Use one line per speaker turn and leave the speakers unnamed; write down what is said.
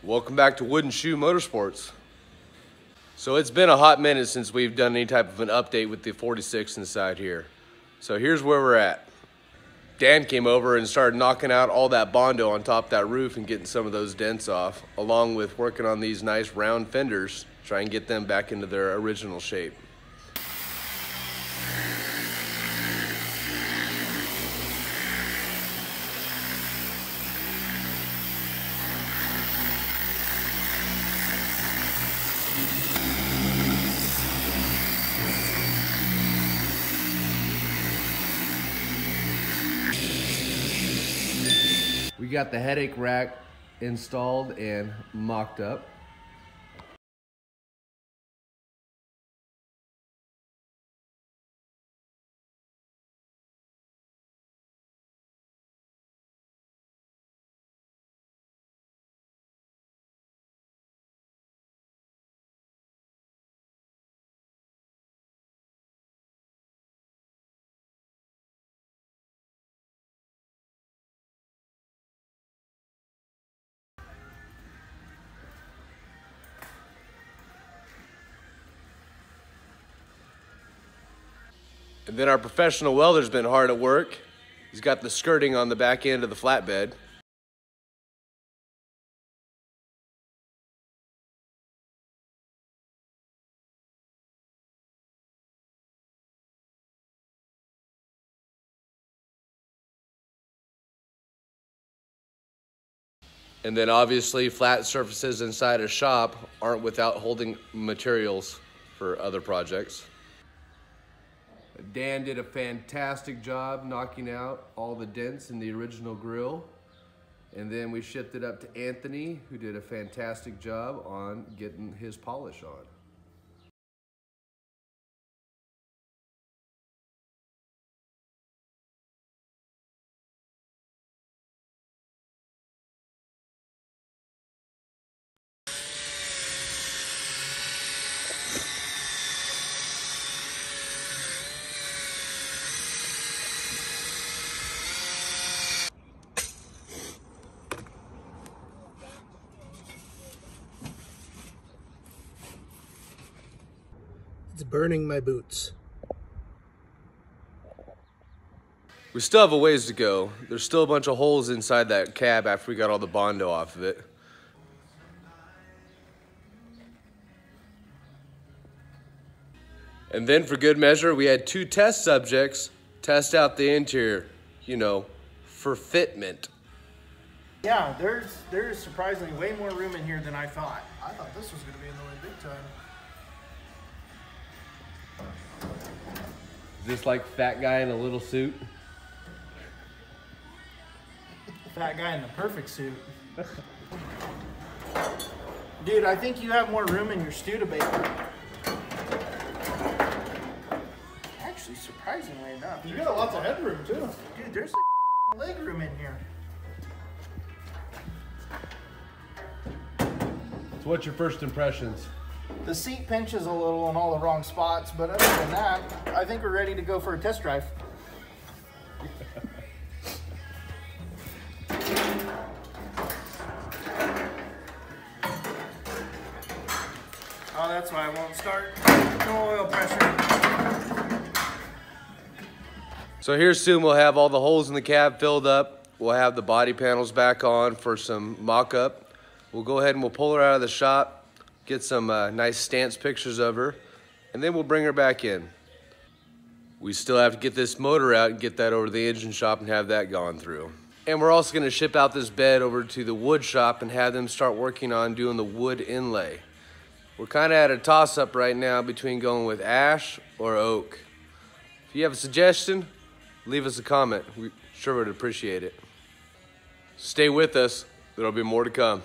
Welcome back to Wooden Shoe Motorsports. So it's been a hot minute since we've done any type of an update with the 46 inside here. So here's where we're at. Dan came over and started knocking out all that Bondo on top of that roof and getting some of those dents off, along with working on these nice round fenders, try and get them back into their original shape. We got the headache rack installed and mocked up. And then our professional welder's been hard at work. He's got the skirting on the back end of the flatbed. And then obviously flat surfaces inside a shop aren't without holding materials for other projects. Dan did a fantastic job knocking out all the dents in the original grill. And then we shipped it up to Anthony, who did a fantastic job on getting his polish on.
It's burning my boots.
We still have a ways to go. There's still a bunch of holes inside that cab after we got all the Bondo off of it. And then for good measure, we had 2 test subjects test out the interior, you know, for fitment.
Yeah, there's surprisingly way more room in here than I thought.
I thought this was going to be in the way big time.
Is this like fat guy in a little suit?
Fat guy in the perfect suit. Dude, I think you have more room in your Studebaker. Actually, surprisingly enough.
You got lots of headroom too.
Dude, there's a leg room in here.
So what's your first impressions?
The seat pinches a little in all the wrong spots, but other than that, I think we're ready to go for a test drive. Oh, that's why I won't start. No oil pressure.
So here soon we'll have all the holes in the cab filled up. We'll have the body panels back on for some mock-up. We'll go ahead and we'll pull her out of the shop, get some nice stance pictures of her, and then we'll bring her back in. We still have to get this motor out and get that over to the engine shop and have that gone through. And we're also gonna ship out this bed over to the wood shop and have them start working on doing the wood inlay. We're kind of at a toss-up right now between going with ash or oak. If you have a suggestion, leave us a comment. We sure would appreciate it. Stay with us, there'll be more to come.